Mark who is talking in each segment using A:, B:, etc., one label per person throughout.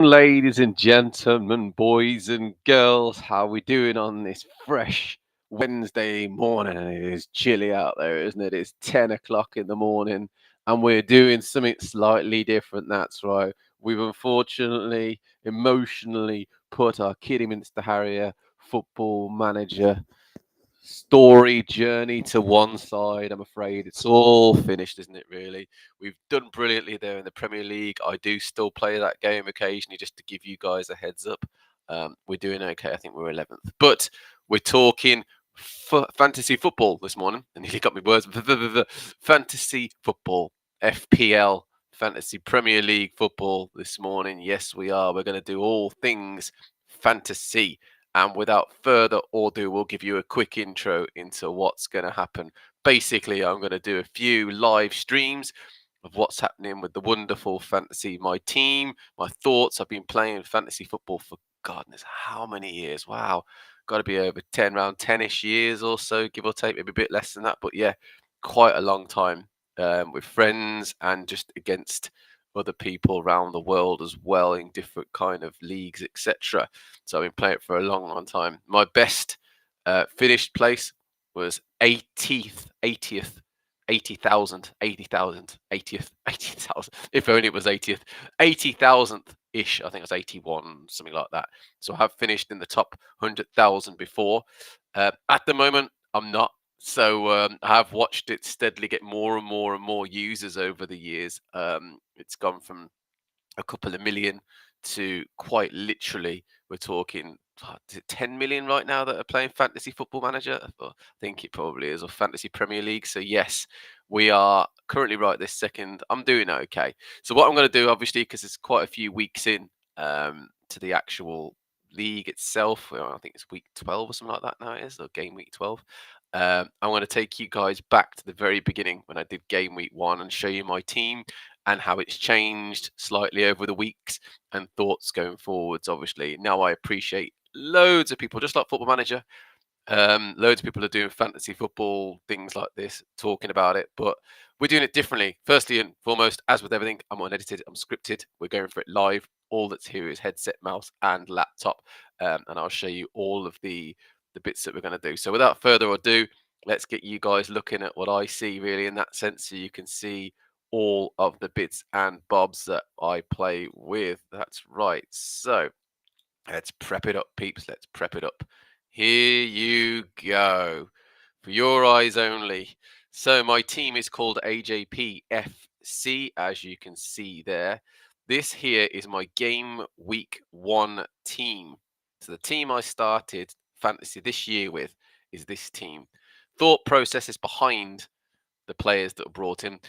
A: Ladies and gentlemen, boys and girls, how we doing on this fresh Wednesday morning? It is chilly out there, isn't it? It's 10 o'clock in the morning, and we're doing something slightly different. That's right. We've unfortunately, emotionally put our Kidderminster Harrier football manager story journey to one side. I'm afraid it's all finished, isn't it? Really, we've done brilliantly there in the Premier League. I do still play that game occasionally, just to give you guys a heads up. We're doing okay. I think we're 11th, but we're talking fantasy football this morning. And nearly got me words. Fantasy football, FPL, fantasy Premier League football this morning. Yes, we are. We're going to do all things fantasy. And without further ado, we'll give you a quick intro into what's going to happen. Basically, I'm going to do a few live streams of what's happening with the wonderful fantasy, my team, my thoughts. I've been playing fantasy football for God knows how many years. Wow. Got to be over 10, around 10-ish years or so, give or take, maybe a bit less than that. But yeah, quite a long time with friends and just against other people around the world as well in different kind of leagues, etc. So I've been playing it for a long, long time. My best finished place was 80th, 80th, 80,000, 80,000, 80th, 80,000. If only it was 80th, 80,000th ish. I think it was 81, something like that. So I have finished in the top 100,000 before. At the moment, I'm not. So I have watched it steadily get more and more and more users over the years. It's gone from a couple of million to quite literally, we're talking 10 million right now that are playing Fantasy Football Manager. I think it probably is, or Fantasy Premier League. So, yes, we are currently right this second. I'm doing okay. So, what I'm going to do, obviously, because it's quite a few weeks in to the actual league itself, I think it's week 12 or something like that now, it is, or game week 12. I'm going to take you guys back to the very beginning when I did game week 1 and show you my team and how it's changed slightly over the weeks and thoughts going forwards. Obviously, now I appreciate loads of people, just like Football Manager. Loads of people are doing fantasy football, things like this, talking about it, but we're doing it differently. Firstly and foremost, as with everything, I'm unedited, I'm scripted. We're going for it live. All that's here is headset, mouse, and laptop, and I'll show you all of the bits that we're going to do. So without further ado, let's get you guys looking at what I see really in that sense, so you can see all of the bits and bobs that I play with. That's right. So let's prep it up, peeps. Let's prep it up. Here you go. For your eyes only. So my team is called AJPFC, as you can see there. This here is my game week 1 team. So the team I started fantasy this year with is this team. Thought processes behind the players that were brought in.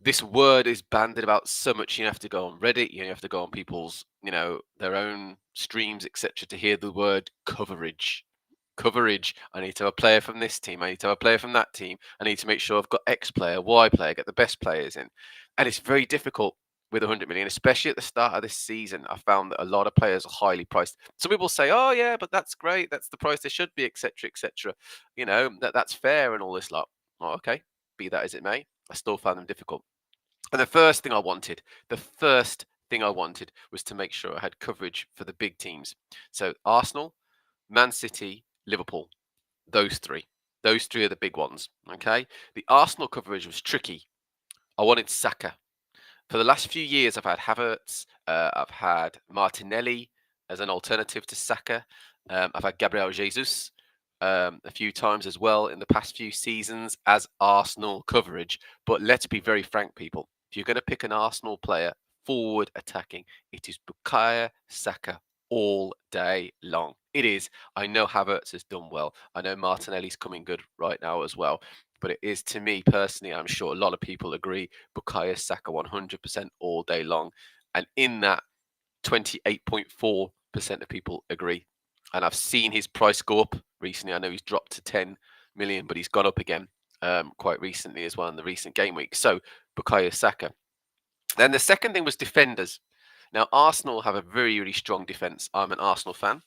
A: This word is banded about so much. You have to go on Reddit, you have to go on people's, their own streams, etc., to hear the word coverage. Coverage. I need to have a player from this team. I need to have a player from that team. I need to make sure I've got X player, Y player, get the best players in. And it's very difficult with 100 million, especially at the start of this season. I found that a lot of players are highly priced. Some people say, "Oh yeah, but that's great. That's the price they should be, etc., etc." That's fair and all this lot. Oh, okay, be that as it may, I still found them difficult. And the first thing I wanted was to make sure I had coverage for the big teams. So Arsenal, Man City, Liverpool, those three. Those three are the big ones. Okay. The Arsenal coverage was tricky. I wanted Saka. For the last few years, I've had Havertz, I've had Martinelli as an alternative to Saka. I've had Gabriel Jesus a few times as well in the past few seasons as Arsenal coverage. But let's be very frank, people. If you're going to pick an Arsenal player forward attacking, it is Bukayo Saka all day long. It is. I know Havertz has done well. I know Martinelli's coming good right now as well. But it is, to me personally, I'm sure a lot of people agree, Bukayo Saka 100% all day long. And in that, 28.4% of people agree. And I've seen his price go up recently. I know he's dropped to 10 million, but he's gone up again quite recently as well in the recent game week. So Bukayo Saka. Then the second thing was defenders. Now, Arsenal have a very, really strong defence. I'm an Arsenal fan.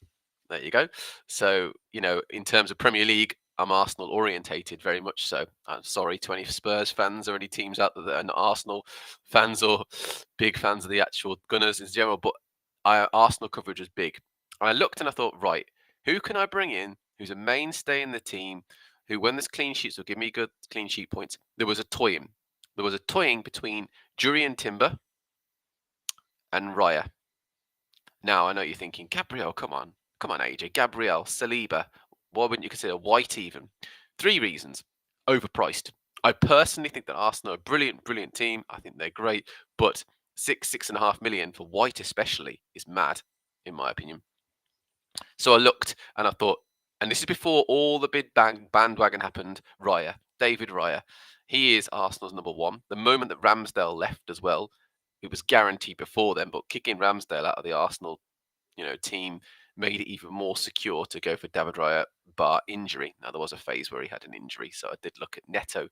A: There you go. So, in terms of Premier League, I'm Arsenal orientated, very much so. I'm sorry to any Spurs fans or any teams out there that are not Arsenal fans or big fans of the actual Gunners in general, but Arsenal coverage was big. And I looked and I thought, right, who can I bring in who's a mainstay in the team, who when there's clean sheets will give me good clean sheet points? There was a toying. There was a toying between Jurriën Timber and Raya. Now, I know you're thinking, Gabriel, come on, AJ. Gabriel, Saliba, why wouldn't you consider White even? 3 reasons. Overpriced. I personally think that Arsenal are a brilliant, brilliant team. I think they're great, but 6.5 million for White especially is mad, in my opinion. So I looked and I thought, and this is before all the big bandwagon happened, David Raya. He is Arsenal's number 1. The moment that Ramsdale left as well, it was guaranteed before then, but kicking Ramsdale out of the Arsenal, team made it even more secure to go for David Raya, bar injury. Now, there was a phase where he had an injury, so I did look at Neto.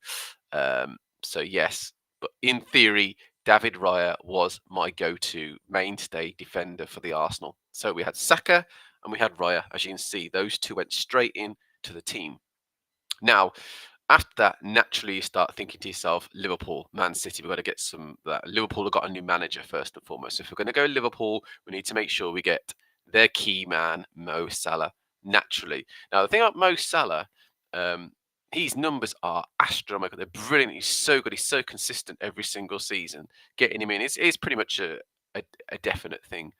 A: So yes, but in theory, David Raya was my go-to mainstay defender for the Arsenal. So we had Saka and we had Raya. As you can see, those two went straight in to the team. Now, after that, naturally you start thinking to yourself, Liverpool, Man City, we've got to get some that. Liverpool have got a new manager first and foremost. So if we're going to go Liverpool, we need to make sure we get their key man, Mo Salah, naturally. Now, the thing about Mo Salah, his numbers are astronomical. They're brilliant. He's so good. He's so consistent every single season. Getting him in is pretty much a definite thing.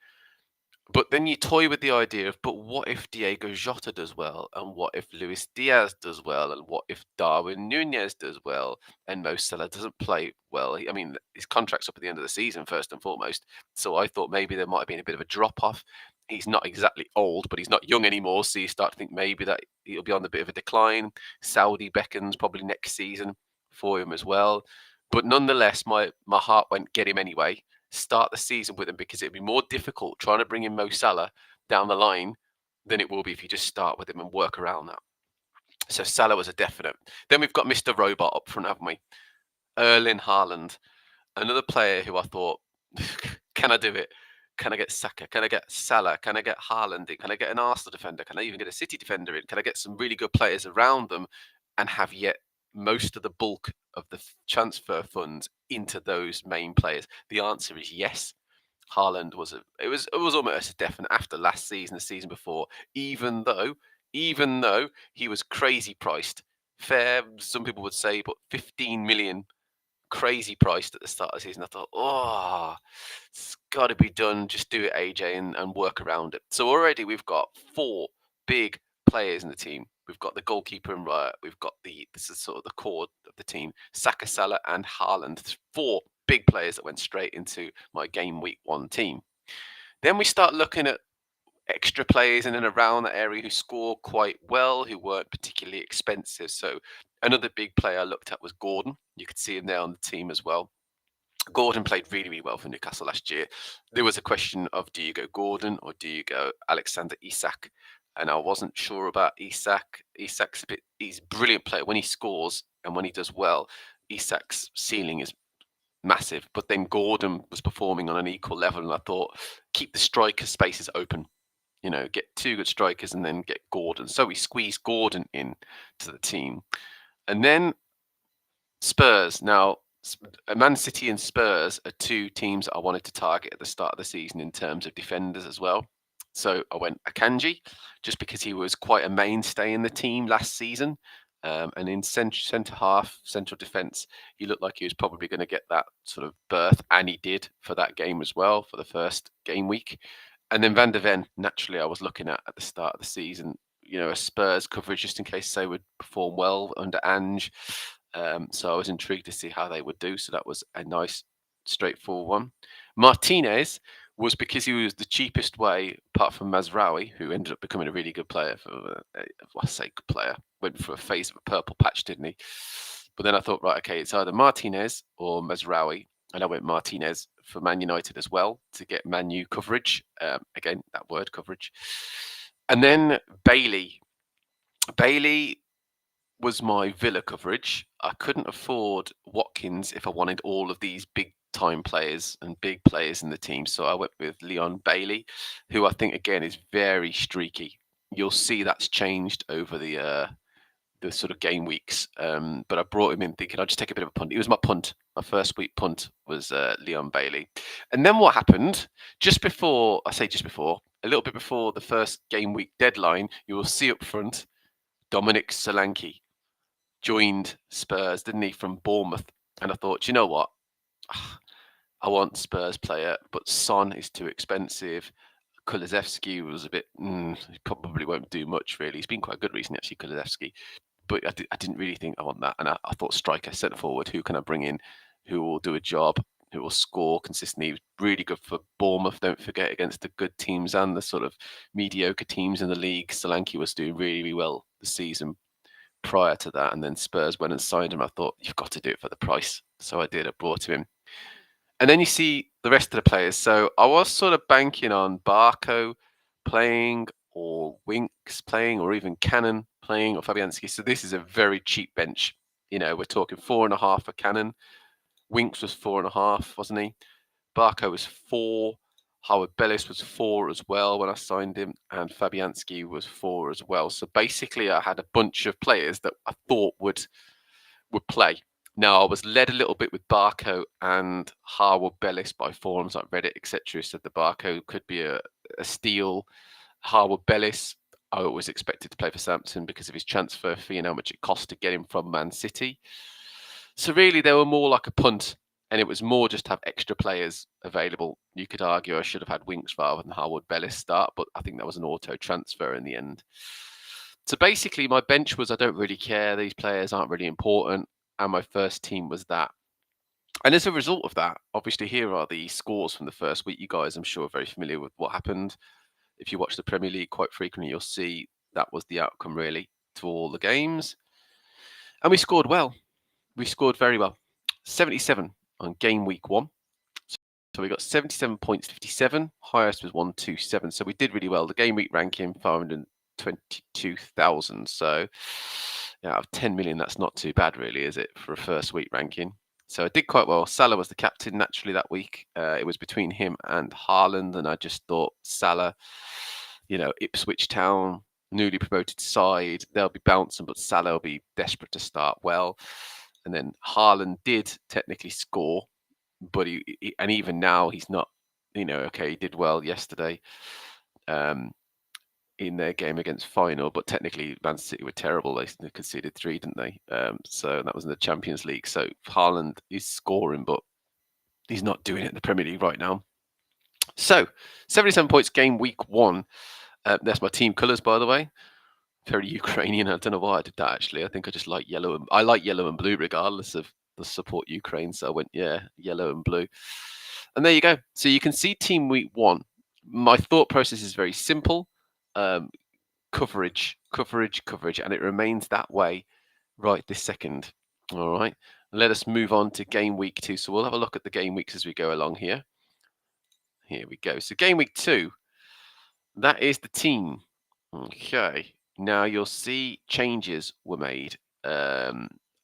A: But then you toy with the idea of, but what if Diego Jota does well? And what if Luis Diaz does well? And what if Darwin Nunez does well? And Mo Salah doesn't play well? I mean, his contract's up at the end of the season, first and foremost. So I thought maybe there might have been a bit of a drop off. He's not exactly old, but he's not young anymore. So you start to think maybe that he'll be on a bit of a decline. Saudi beckons probably next season for him as well. But nonetheless, my heart went get him anyway. Start the season with him, because it'd be more difficult trying to bring in Mo Salah down the line than it will be if you just start with him and work around that. So Salah was a definite. Then we've got Mr. Robot up front, haven't we? Erling Haaland, another player who I thought, can I do it? Can I get Saka? Can I get Salah? Can I get Haaland in? Can I get an Arsenal defender? Can I even get a City defender in? Can I get some really good players around them and have yet most of the bulk of the transfer funds into those main players? The answer is yes. Haaland was almost a definite after last season, the season before, even though he was crazy priced. Fair, some people would say, but 15 million crazy priced at the start of the season. I thought, oh, it's got to be done. Just do it, AJ, and work around it. So already we've got 4 big players in the team. We've got the goalkeeper and Raya. We've got this is sort of the core of the team: Saka, Salah, and Haaland. 4 big players that went straight into my game week 1 team. Then we start looking at extra players in and around that area who score quite well, who weren't particularly expensive. So another big player I looked at was Gordon. You could see him there on the team as well. Gordon played really, really well for Newcastle last year. There was a question of, do you go Gordon or do you go Alexander Isak? And I wasn't sure about Isak. He's a brilliant player when he scores and when he does well. Isak's ceiling is massive, but then Gordon was performing on an equal level, and I thought, keep the striker spaces open. Get 2 good strikers and then get Gordon. So we squeezed Gordon in to the team. And then Spurs. Now, Man City and Spurs are 2 teams that I wanted to target at the start of the season in terms of defenders as well. So I went Akanji, just because he was quite a mainstay in the team last season. And in centre half, central defence, he looked like he was probably going to get that sort of berth, and he did for that game as well, for the first game week. And then Van der Ven, naturally, I was looking at the start of the season, a Spurs coverage just in case they would perform well under Ange. So I was intrigued to see how they would do. So that was a nice, straightforward one. Martinez was because he was the cheapest way, apart from Mazraoui, who ended up becoming a really good player. I say good player, went for a phase of a purple patch, didn't he? But then I thought, right, okay, it's either Martinez or Mazraoui. And I went Martinez for Man United as well to get Man U coverage. Again, that word, coverage. And then Bailey. Bailey was my Villa coverage. I couldn't afford Watkins if I wanted all of these big time players and big players in the team. So I went with Leon Bailey, who I think, again, is very streaky. You'll see that's changed over the sort of game weeks. But I brought him in thinking I'd just take a bit of a punt. It was my punt. My first week punt was Leon Bailey. And then what happened, just before, a little bit before the first game week deadline, you will see up front, Dominic Solanke joined Spurs, didn't he, from Bournemouth. And I thought, you know what? I want Spurs player, but Son is too expensive. Kulusevski was a bit, he probably won't do much, really. He's been quite good recently, actually, Kulusevski. But I didn't really think I want that. And I thought striker, centre forward, who can I bring in who will do a job, who will score consistently? He was really good for Bournemouth, don't forget, against the good teams and the sort of mediocre teams in the league. Solanke was doing really, really well the season prior to that. And then Spurs went and signed him. I thought, you've got to do it for the price. So I did. I brought him in. And then you see the rest of the players. So I was sort of banking on Barco playing, or Winks playing, or even Cannon playing, or Fabianski. So this is a very cheap bench. You know, we're talking 4.5 for Cannon. Winks was 4.5, wasn't he? Barco was 4. Howard Bellis was 4 as well when I signed him, and Fabianski was 4 as well. So basically, I had a bunch of players that I thought would play. Now, I was led a little bit with Barco and Howard Bellis by forums like Reddit, etc. Said the Barco could be a steal. Howard Bellis, I always expected to play for Southampton because of his transfer fee and how much it cost to get him from Man City. So really, they were more like a punt, and it was more just to have extra players available. You could argue I should have had Winks rather than Howard Bellis start, but I think that was an auto transfer in the end. So basically, my bench was, I don't really care. These players aren't really important. And my first team was that. And as a result of that, obviously, here are the scores from the first week. You guys, I'm sure, are very familiar with what happened. If you watch the Premier League quite frequently, you'll see that was the outcome, really, to all the games. And we scored well. We scored very well. 77 on game week 1. So we got 77 points, 57. Highest was 127. So we did really well. The game week ranking, 522,000. So out of 10 million, that's not too bad, really, is it, for a first week ranking? So I did quite well. Salah was the captain naturally that week. It was between him and Haaland, and I just thought Salah, Ipswich Town, newly promoted side, they'll be bouncing, but Salah will be desperate to start well. And then Haaland did technically score, but he and even now he's not, okay, he did well yesterday in their game against Final, but technically Man City were terrible. They conceded 3, didn't they? So that was in the Champions League. So Haaland is scoring, but he's not doing it in the Premier League right now. So 77 points game week 1. That's my team colours, by the way. Very Ukrainian. I don't know why I did that, actually. I think I just like yellow. I like yellow and blue regardless of the support Ukraine. So I went, yellow and blue. And there you go. So you can see team week 1. My thought process is very simple. Coverage, and it remains that way right this second. All right. Let us move on to game week 2. So we'll have a look at the game weeks as we go along here. Here we go. So game week 2, that is the team. Okay. Now you'll see changes were made. I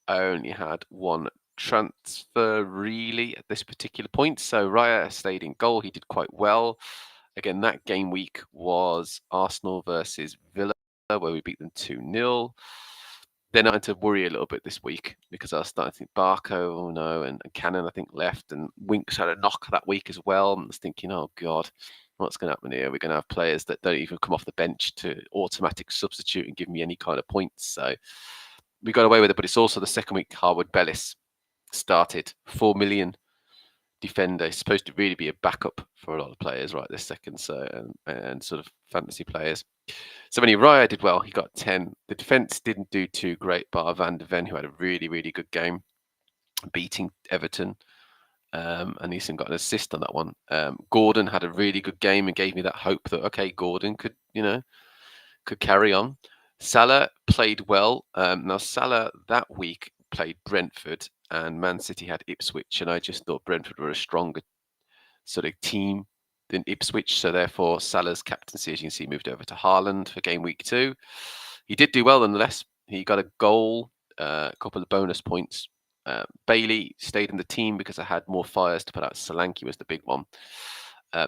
A: only had one transfer really at this particular point. So Raya stayed in goal. He did quite well. Again, that game week was Arsenal versus Villa, where we beat them 2-0. Then I had to worry a little bit this week because I was starting to think Barco, and Cannon, I think, left, and Winks had a knock that week as well. And I was thinking, oh God, what's going to happen here? We're going to have players that don't even come off the bench to automatic substitute and give me any kind of points. So we got away with it, but it's also the second week Howard Bellis started. 4 million defender. It's supposed to really be a backup for a lot of players right this second. So and sort of fantasy players. So when Raya did well, he got 10. The defence didn't do too great, bar Van de Ven, who had a really, really good game, beating Everton. And he's got an assist on that one. Gordon had a really good game and gave me that hope that, okay, Gordon could carry on. Salah played well. Now, Salah that week played Brentford, and Man City had Ipswich, and I just thought Brentford were a stronger sort of team than Ipswich, so therefore Salah's captaincy, as you can see, moved over to Haaland for game week 2. He did do well nonetheless. He got a goal, a couple of bonus points. Bailey stayed in the team because I had more fires to put out. Solanke was the big one.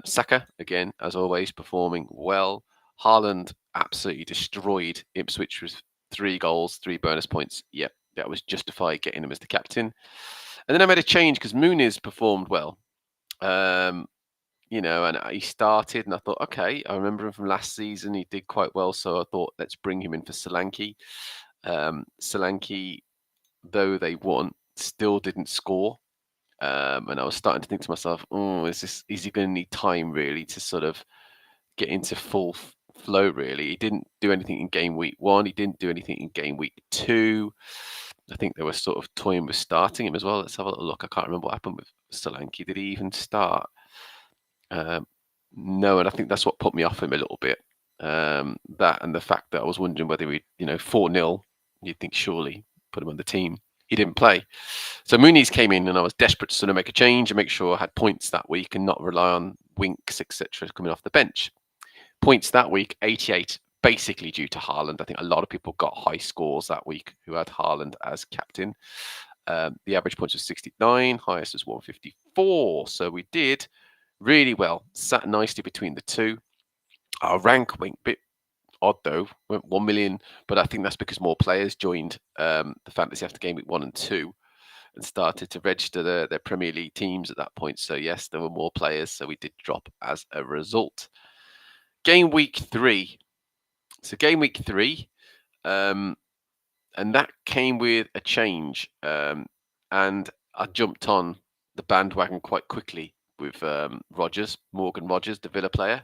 A: Saka, again, as always, performing well. Haaland absolutely destroyed Ipswich with 3 goals, 3 bonus points. Yep, that was justified getting him as the captain. And then I made a change because Muniz performed well. And he started, and I thought, okay, I remember him from last season. He did quite well, so I thought, let's bring him in for Solanke. Solanke, though they won, still didn't score. And I was starting to think to myself, is he going to need time really to sort of get into full flow really? He didn't do anything in game week 1. He didn't do anything in game week 2. I think they were sort of toying with starting him as well. Let's have a little look. I can't remember what happened with Solanke. Did he even start? No, and I think that's what put me off him a little bit. That and the fact that I was wondering whether he, 4-0, you'd think surely put him on the team. He didn't play. So Muniz came in and I was desperate to sort of make a change and make sure I had points that week and not rely on winks, etc., coming off the bench. Points that week, 88, basically due to Haaland. I think a lot of people got high scores that week who had Haaland as captain. The average points was 69, highest was 154. So we did really well, sat nicely between the two. Our rank went a bit odd though, went 1 million, but I think that's because more players joined the fantasy after game week 1 and 2 and started to register their Premier League teams at that point. So yes, there were more players, so we did drop as a result. Game week 3. So game week 3, and that came with a change, and I jumped on the bandwagon quite quickly with Morgan Rogers, the Villa player.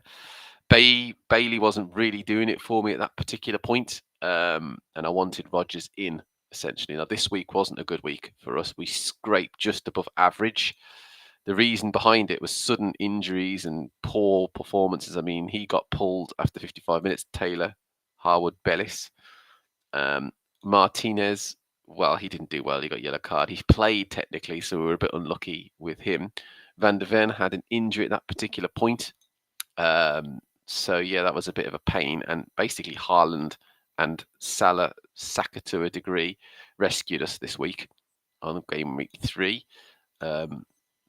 A: Bailey wasn't really doing it for me at that particular point, and I wanted Rogers in, essentially. Now, this week wasn't a good week for us. We scraped just above average. The reason behind it was sudden injuries and poor performances. I mean, he got pulled after 55 minutes, Taylor, Harwood, Bellis. Martinez, well, he didn't do well. He got a yellow card. He played technically, so we were a bit unlucky with him. Van der Ven had an injury at that particular point. So yeah, that was a bit of a pain. And basically Haaland and Saka to a degree, rescued us this week on game week 3.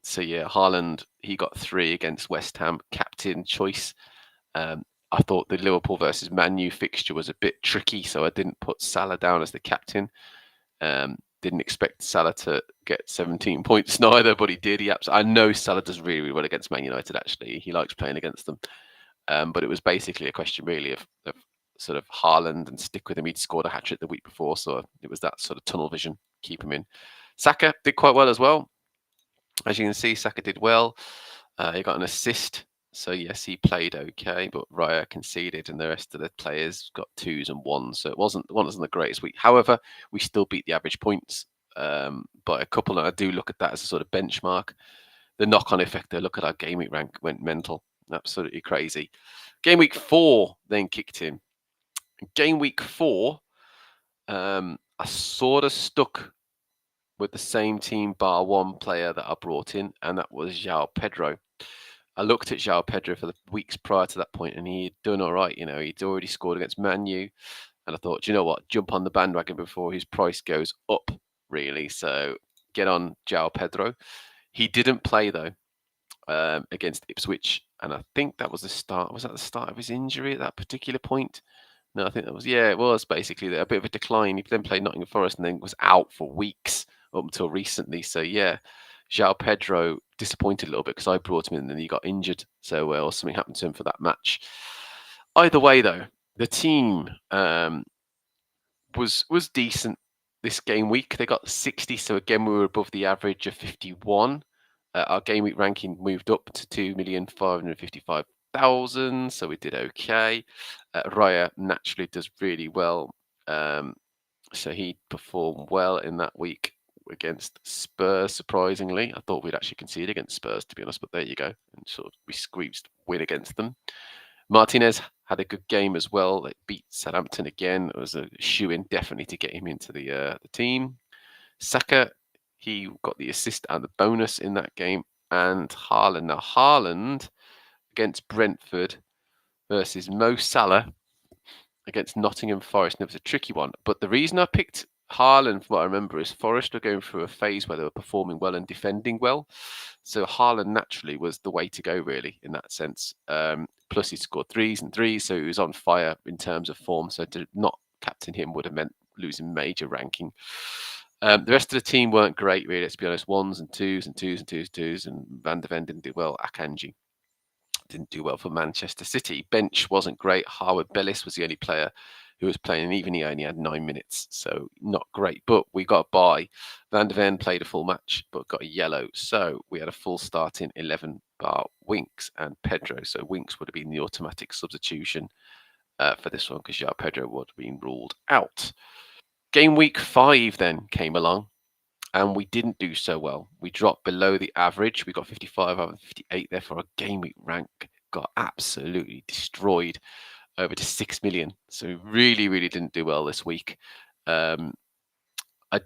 A: So yeah, Haaland, he got 3 against West Ham, captain choice. I thought the Liverpool versus Man U fixture was a bit tricky, so I didn't put Salah down as the captain. Didn't expect Salah to get 17 points neither, but he did. I know Salah does really, really well against Man United, actually. He likes playing against them. But it was basically a question really of sort of Haaland and stick with him. He'd scored a hat-trick the week before, so it was that sort of tunnel vision, keep him in. Saka did quite well as well. As you can see, Saka did well. He got an assist. So yes, he played okay, but Raya conceded and the rest of the players got 2s and 1s. So it wasn't the greatest week. However, we still beat the average points by a couple, and I do look at that as a sort of benchmark. The knock-on effect, I look at our game week rank, went mental. Absolutely crazy. Game week 4 then kicked in. Game week 4, I sort of stuck with the same team bar one player that I brought in, and that was João Pedro. I looked at João Pedro for the weeks prior to that point, and he'd done all right. He'd already scored against Man U, and I thought, you know what, jump on the bandwagon before his price goes up, really. So get on João Pedro. He didn't play though against Ipswich, and I think that was the start. Was that the start of his injury at that particular point? No, I think that was, it was basically a bit of a decline. He then played Nottingham Forest and then was out for weeks up until recently. So yeah, João Pedro disappointed a little bit because I brought him in and then he got injured. So something happened to him for that match. Either way, though, the team was decent this game week. They got 60, so again we were above the average of 51. Our game week ranking moved up to 2,555,000, so we did okay. Raya naturally does really well, so he performed well in that week against Spurs, surprisingly. I thought we'd actually concede against Spurs, to be honest, but there you go. And sort of we squeezed win against them. Martinez had a good game as well. They beat Southampton again. It was a shoe-in, definitely, to get him into the team. Saka, he got the assist and the bonus in that game. And Haaland. Now, Haaland against Brentford versus Mo Salah against Nottingham Forest. And it was a tricky one. But the reason I picked Haaland, from what I remember, is Forest were going through a phase where they were performing well and defending well. So Haaland naturally was the way to go, really, in that sense. Plus, he scored 3s and 3s, so he was on fire in terms of form. So to not captain him would have meant losing major ranking. The rest of the team weren't great, really, let's be honest. Ones and twos and twos and twos and twos, and Van de Ven didn't do well. Akanji didn't do well for Manchester City. Bench wasn't great. Harwood Bellis was the only player who was playing, and even he only had 9 minutes, so not great. But we got a bye. Van de Ven played a full match, but got a yellow. So we had a full starting 11 bar Winks and Pedro. So Winks would have been the automatic substitution for this one because João Pedro would have been ruled out. Game week 5 then came along, and we didn't do so well. We dropped below the average. We got 55 out of 58. Therefore, our game week rank got absolutely destroyed, over to 6 million. So we really, really didn't do well this week. I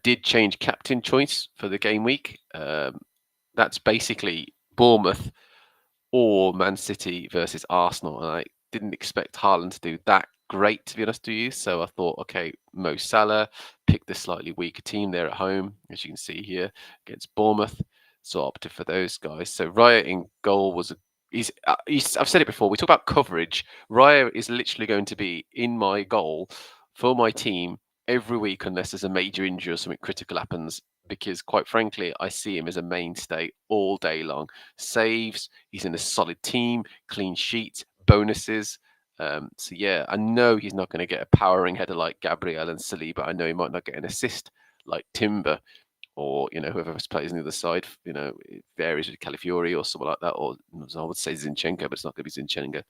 A: did change captain choice for the game week. That's basically Bournemouth or Man City versus Arsenal. And I didn't expect Haaland to do that great, to be honest with you. So I thought, okay, Mo Salah, pick the slightly weaker team there at home, as you can see here, against Bournemouth. So I opted for those guys. So Raya in goal was I've said it before. We talk about coverage. Raya is literally going to be in my goal for my team every week, unless there's a major injury or something critical happens. Because quite frankly, I see him as a mainstay all day long. Saves, he's in a solid team, clean sheets, bonuses. So yeah, I know he's not going to get a powering header like Gabriel and Saliba. I know he might not get an assist like Timber, or whoever plays on the other side. It varies with Calafiori or someone like that, or I would say Zinchenko, but it's not going to be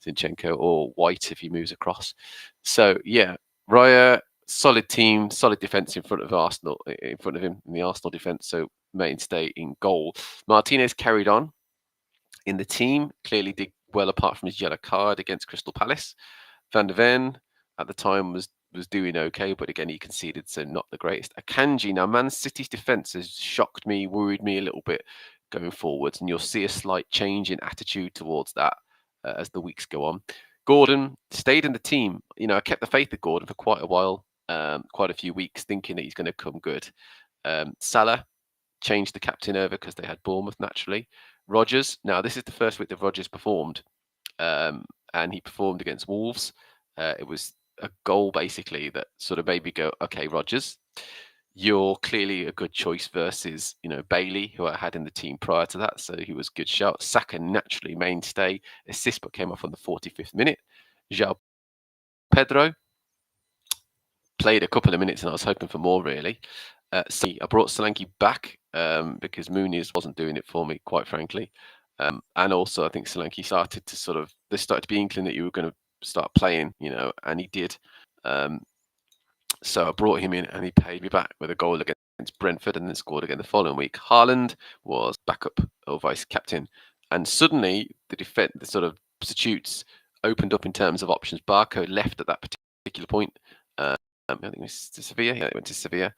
A: Zinchenko or White if he moves across. So yeah, Raya, solid team, solid defence in front of Arsenal, in front of him in the Arsenal defence. So mainstay in goal. Martinez carried on in the team, clearly did well apart from his yellow card against Crystal Palace. Van de Ven at the time was doing okay, but again he conceded, so not the greatest. Akanji, now Man City's defence has shocked me, worried me a little bit going forwards, and you'll see a slight change in attitude towards that as the weeks go on. Gordon stayed in the team. I kept the faith of Gordon for quite a while, quite a few weeks, thinking that he's going to come good. Salah changed the captain over because they had Bournemouth naturally. Rodgers, now this is the first week that Rodgers performed, and he performed against Wolves. It was a goal basically that sort of made me go, okay, Rodgers, you're clearly a good choice versus Bailey, who I had in the team prior to that, so he was a good shout. Saka naturally mainstay, assist but came off on the 45th minute. João Pedro played a couple of minutes and I was hoping for more really. See, I brought Solanke back because Muniz wasn't doing it for me, quite frankly. And also I think Solanke started to be inkling that you were going to start playing, and he did. So I brought him in and he paid me back with a goal against Brentford and then scored again the following week. Haaland was backup or vice captain, and suddenly the sort of substitutes opened up in terms of options. Barco left at that particular point. I think it was to Sevilla. Yeah, it went to Sevilla.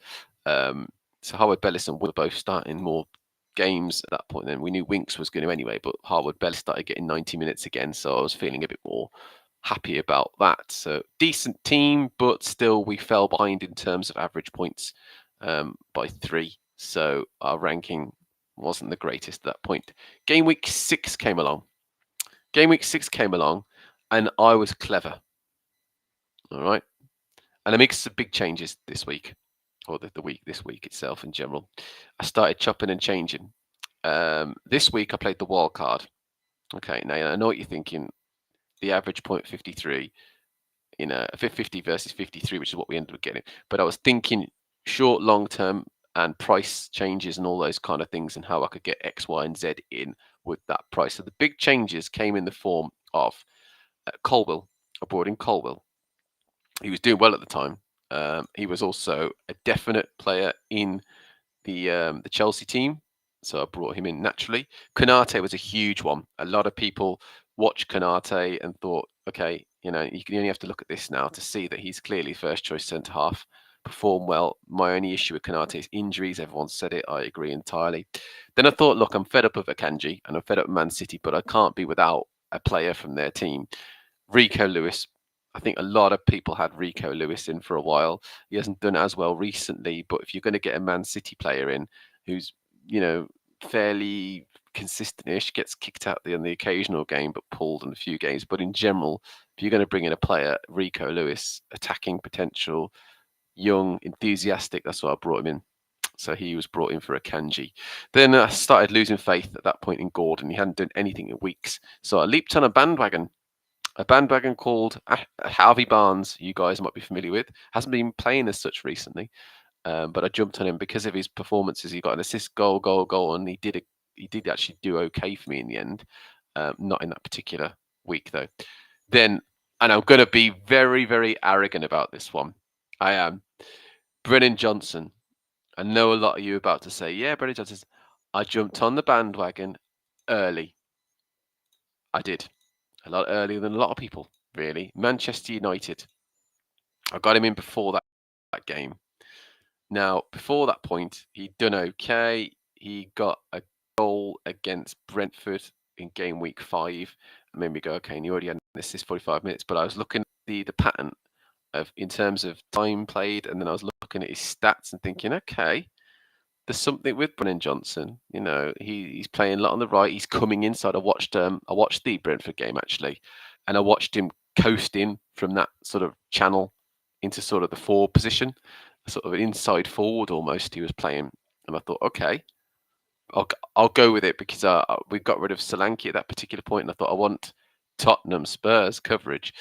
A: So Harwood Bellis and Wood were both starting more games at that point. Then we knew Winks was going to anyway, but Harwood Bellis started getting 90 minutes again, so I was feeling a bit more happy about that. So decent team, but still we fell behind in terms of average points by 3. So our ranking wasn't the greatest at that point. Game week 6 came along. And I was clever. All right. And I made some big changes this week, or this week itself in general. I started chopping and changing. This week I played the wild card. Okay, now I know what you're thinking. The average point 53, 50 versus 53, which is what we ended up getting. But I was thinking short, long term, and price changes and all those kind of things, and how I could get X, Y, and Z in with that price. So the big changes came in the form of Colwill. I brought in Colwill. He was doing well at the time. He was also a definite player in the Chelsea team, so I brought him in naturally. Konate was a huge one. A lot of people watched Konate and thought, okay, you only have to look at this now to see that he's clearly first choice centre half, performed well. My only issue with Konate is injuries. Everyone said it. I agree entirely. Then I thought, look, I'm fed up of Akanji and I'm fed up with Man City, but I can't be without a player from their team. Rico Lewis. I think a lot of people had Rico Lewis in for a while. He hasn't done as well recently, but if you're going to get a Man City player in who's, fairly consistent-ish, gets kicked out on the occasional game, but pulled in a few games. But in general, if you're going to bring in a player, Rico Lewis, attacking potential, young, enthusiastic. That's why I brought him in. So he was brought in for a Kanji. Then I started losing faith at that point in Gordon. He hadn't done anything in weeks. So I leaped on a bandwagon called Harvey Barnes. You guys might be familiar with. Hasn't been playing as such recently, but I jumped on him because of his performances. He got an assist, goal, and he did actually do okay for me in the end. Not in that particular week though. Then, and I'm going to be very, very arrogant about this one. I am. Brennan Johnson. I know a lot of you are about to say, yeah, Brennan Johnson. I jumped on the bandwagon early. I did. A lot earlier than a lot of people, really. Manchester United. I got him in before that game. Now, before that point, he'd done okay. He got a goal against Brentford in game week 5. And made me go, okay, and he already had an assist 45 minutes. But I was looking at the pattern of in terms of time played, and then I was looking at his stats and thinking, okay, there's something with Brennan Johnson. You know, he's playing a lot on the right. He's coming inside. I watched the Brentford game actually, and I watched him coasting from that sort of channel into sort of the forward position, sort of an inside forward almost. He was playing, and I thought, okay, I'll go with it because we got rid of Solanke at that particular point, and I thought I want Tottenham Spurs coverage,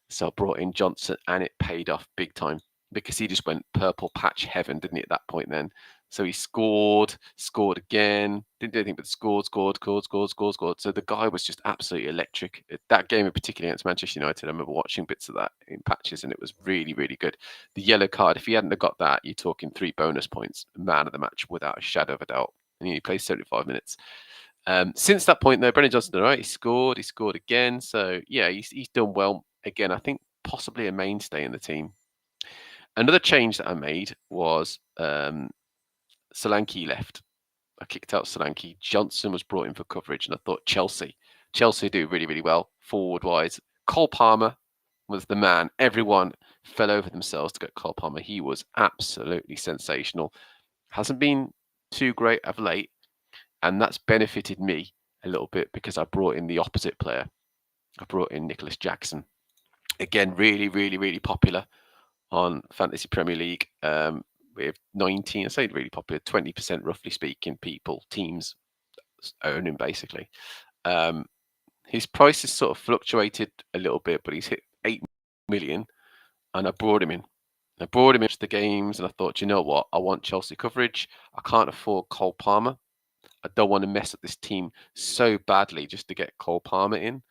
A: so I brought in Johnson, and it paid off big time because he just went purple patch heaven, didn't he? At that point, then, so he scored again, didn't do anything but scored. So the guy was just absolutely electric. That game in particular against Manchester United, I remember watching bits of that in patches, and it was really, really good. The yellow card, if he hadn't have got that, you're talking 3 bonus points, man of the match without a shadow of a doubt. And he plays 75 minutes. Since that point, though, Brennan Johnson, all right, he scored again. So yeah, he's done well again. I think possibly a mainstay in the team. Another change that I made was Solanke left. I kicked out Solanke. Johnson was brought in for coverage, and I thought Chelsea do really, really well forward wise. Cole Palmer was the man. Everyone fell over themselves to get Cole Palmer. He was absolutely sensational. Hasn't been too great of late, and that's benefited me a little bit because I brought in the opposite player. I brought in Nicholas Jackson. Again, really, really, really popular on Fantasy Premier League. With 19, I say really popular, 20% roughly speaking, teams own him basically. His price has sort of fluctuated a little bit, but he's hit 8 million, and I brought him in. I brought him into the games, and I thought, you know what? I want Chelsea coverage. I can't afford Cole Palmer. I don't want to mess up this team so badly just to get Cole Palmer in.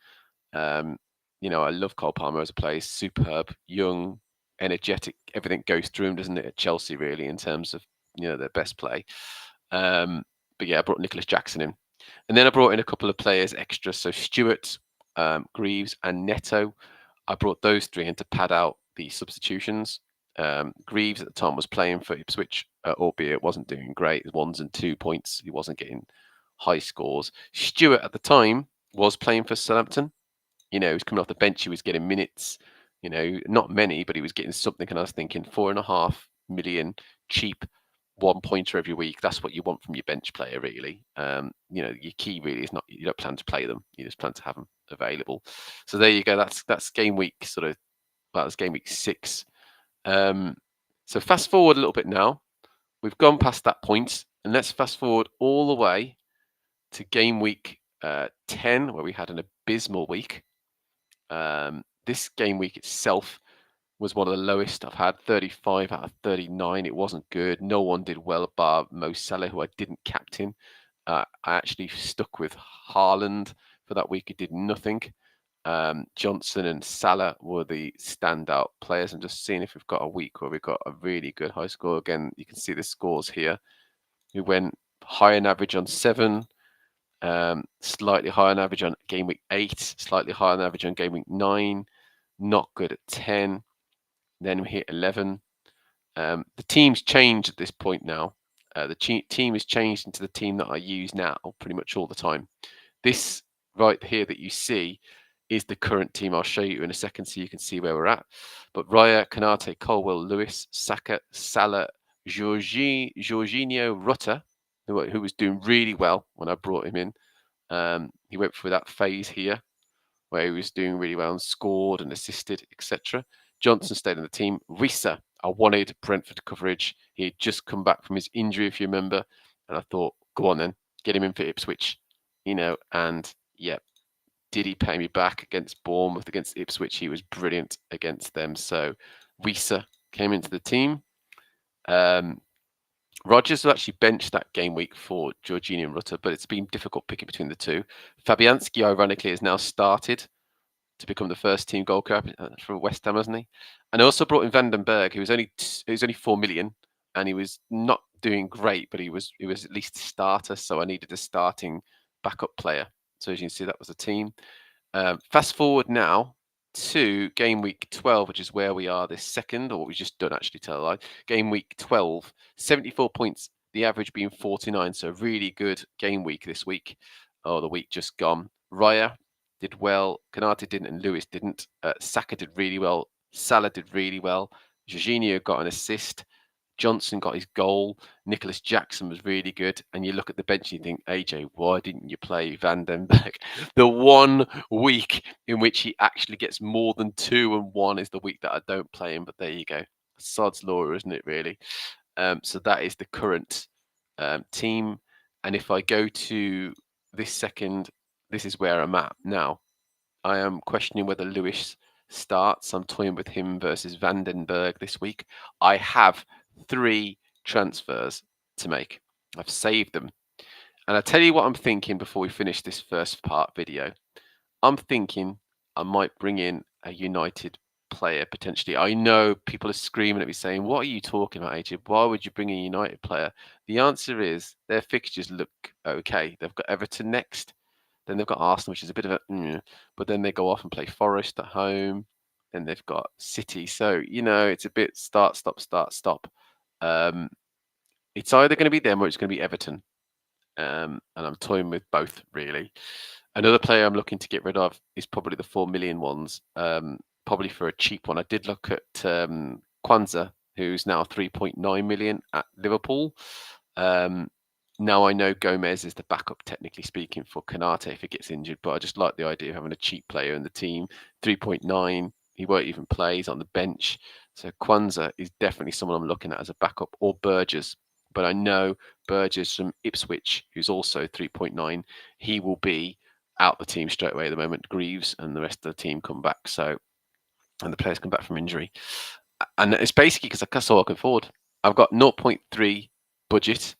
A: You know, I love Cole Palmer as a player. He's superb, young, energetic. Everything goes through him, doesn't it, at Chelsea, really, in terms of, you know, their best play. But yeah, I brought Nicholas Jackson in. And then I brought in a couple of players extra. So Stewart, Greaves, and Neto. I brought those 3 in to pad out the substitutions. Greaves at the time was playing for Ipswich, albeit wasn't doing great. 1s and 2 points. He wasn't getting high scores. Stewart at the time was playing for Southampton. You know, he was coming off the bench. He was getting minutes. You know, not many, but he was getting something. And I was thinking, 4.5 million cheap 1-pointer every week. That's what you want from your bench player, really. You know, your key really is not, you don't plan to play them. You just plan to have them available. So there you go. That's game week that was game week 6. So fast forward a little bit now. We've gone past that point, and let's fast forward all the way to game week 10, where we had an abysmal week. This game week itself was one of the lowest I've had, 35 out of 39. It wasn't good. No one did well bar Mo Salah, who I didn't captain. I actually stuck with Haaland for that week. It did nothing. Johnson and Salah were the standout players. I'm just seeing if we've got a week where we've got a really good high score. Again, you can see the scores here. We went higher on average on 7, slightly higher on average on game week 8, slightly higher on average on game week 9, not good at 10. Then we hit 11. The team's changed at this point now. The team has changed into the team that I use now pretty much all the time. This right here that you see is the current team. I'll show you in a second so you can see where we're at. But Raya, Kanate, Colwell, Lewis, Saka, Salah, Jorginho, Rutter, who was doing really well when I brought him in. He went through that phase here where he was doing really well and scored and assisted, etc. Johnson stayed in the team. Risa I wanted Brentford coverage. He had just come back from his injury, if you remember, and I thought, go on then, get him in for Ipswich, and yeah, did he pay me back against Bournemouth, against Ipswich? He was brilliant against them. So Wieser came into the team. Rodgers was actually benched that game week for Jorginho and Rutter, but it's been difficult picking between the two. Fabianski, ironically, has now started to become the first team goalkeeper for West Ham, hasn't he? And I also brought in Van den Berg, who was only 4 million, and he was not doing great, but he was at least a starter. So I needed a starting backup player. So as you can see, that was the team. Fast forward now to game week 12, which is where we are this second, or what we've just done actually, tell a lie. Game week 12, 74 points, the average being 49. So really good game week this week, or the week just gone. Raya did well, Kanate didn't, and Lewis didn't. Saka did really well, Salah did really well. Jorginho got an assist. Johnson got his goal. Nicholas Jackson was really good. And you look at the bench and you think, AJ, why didn't you play Van den Berg? The one week in which he actually gets more than 2 and 1 is the week that I don't play him. But there you go. Sod's law, isn't it, really? So that is the current team. And if I go to this second, this is where I'm at now. I am questioning whether Lewis starts. I'm toying with him versus Van den Berg this week. I have 3 transfers to make. I've saved them. And I'll tell you what I'm thinking before we finish this first part video. I'm thinking I might bring in a United player potentially. I know people are screaming at me saying, what are you talking about, AJ? Why would you bring a United player? The answer is their fixtures look okay. They've got Everton next. Then they've got Arsenal, which is a bit of a, but then they go off and play Forest at home. Then they've got City. So, it's a bit start, stop, start, stop. It's either going to be them or it's going to be Everton. And I'm toying with both, really. Another player I'm looking to get rid of is probably the 4 million ones, probably for a cheap one. I did look at Kwanzaa, who's now 3.9 million at Liverpool. Now I know Gomez is the backup, technically speaking, for Kanate if he gets injured, but I just like the idea of having a cheap player in the team. 3.9, he won't even play, he's on the bench. So Kwanzaa is definitely someone I'm looking at as a backup, or Burgess. But I know Burgess from Ipswich, who's also 3.9, he will be out the team straight away at the moment. Greaves and the rest of the team come back. So, and the players come back from injury. And it's basically because that's all I can afford. I've got 0.3 budget.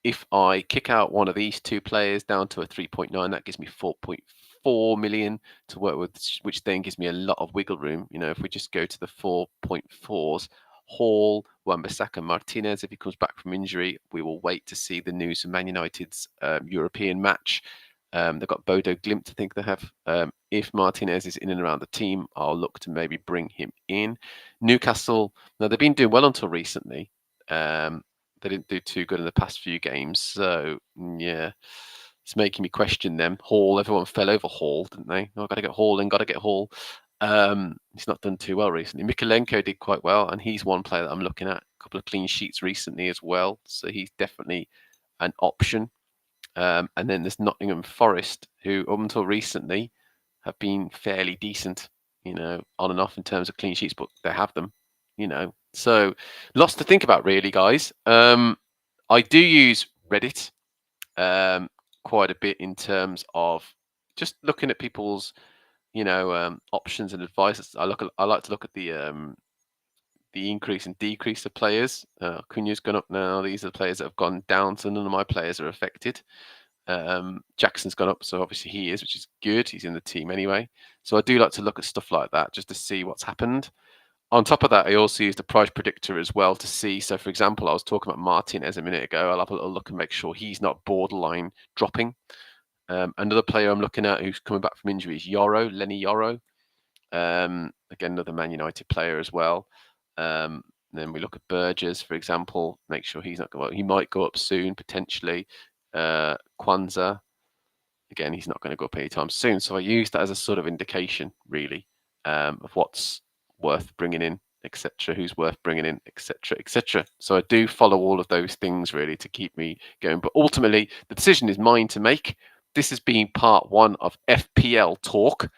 A: If I kick out one of these 2 players down to a 3.9, that gives me 4.4 million to work with, which then gives me a lot of wiggle room. If we just go to the 4.4s, Hall, Wan-Bissaka, Martinez, if he comes back from injury, we will wait to see the news of Man United's European match. They've got Bodo Glimt, I think they have. If Martinez is in and around the team, I'll look to maybe bring him in. Newcastle, now they've been doing well until recently. They didn't do too good in the past few games. So, yeah, it's making me question them. Hall, everyone fell over Hall, didn't they? Oh, got to get Hall in, got to get Hall. He's not done too well recently. Mikalenko did quite well, and he's one player that I'm looking at. A couple of clean sheets recently as well. So he's definitely an option. And then there's Nottingham Forest, who up until recently have been fairly decent, on and off in terms of clean sheets, but they have them, So lots to think about, really, guys. I do use Reddit quite a bit in terms of just looking at people's, options and advice. I like to look at the increase and decrease of players. Cunha's gone up now. These are the players that have gone down, so none of my players are affected. Jackson's gone up, so obviously he is, which is good. He's in the team anyway. So I do like to look at stuff like that just to see what's happened. On top of that, I also use the price predictor as well to see. So, for example, I was talking about Martinez a minute ago. I'll have a little look and make sure he's not borderline dropping. Another player I'm looking at who's coming back from injury is Lenny Yoro. Again, another Man United player as well. Then we look at Burgess, for example, make sure he's not going to, he might go up soon, potentially. Kwanzaa, again, he's not going to go up anytime soon. So I use that as a sort of indication, really, of what's worth bringing in, etc., who's worth bringing in, etc., etc. So I do follow all of those things, really, to keep me going. But ultimately, the decision is mine to make. This has been part 1 of FPL talk.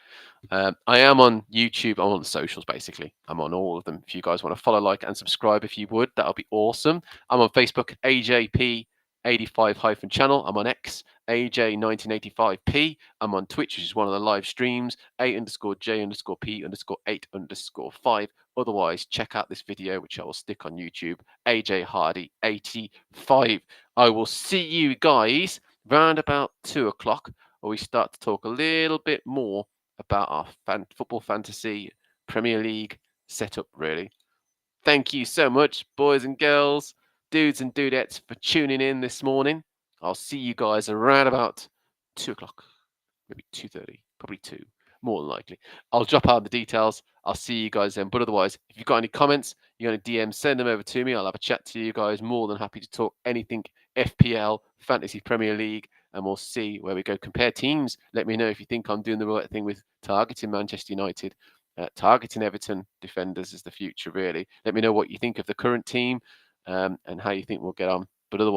A: I am on YouTube. I'm on the socials, basically. I'm on all of them. If you guys want to follow, like, and subscribe, if you would, that'll be awesome. I'm on Facebook, AJP85-channel. I'm on X, AJ1985P. I'm on Twitch, which is one of the live streams, A_J_P_8_8_5. Otherwise, check out this video, which I will stick on YouTube, AJ Hardy 85. I will see you guys round about 2 o'clock, where we start to talk a little bit more about our football fantasy Premier League setup, really. Thank you so much, boys and girls, dudes and dudettes, for tuning in this morning. I'll see you guys around about 2 o'clock, maybe 2:30, probably 2, more than likely. I'll drop out the details. I'll see you guys then. But otherwise, if you've got any comments, you got any DM, send them over to me. I'll have a chat to you guys. More than happy to talk anything FPL, Fantasy Premier League, and we'll see where we go. Compare teams. Let me know if you think I'm doing the right thing with targeting Manchester United, targeting Everton defenders is the future, really. Let me know what you think of the current team and how you think we'll get on. But otherwise,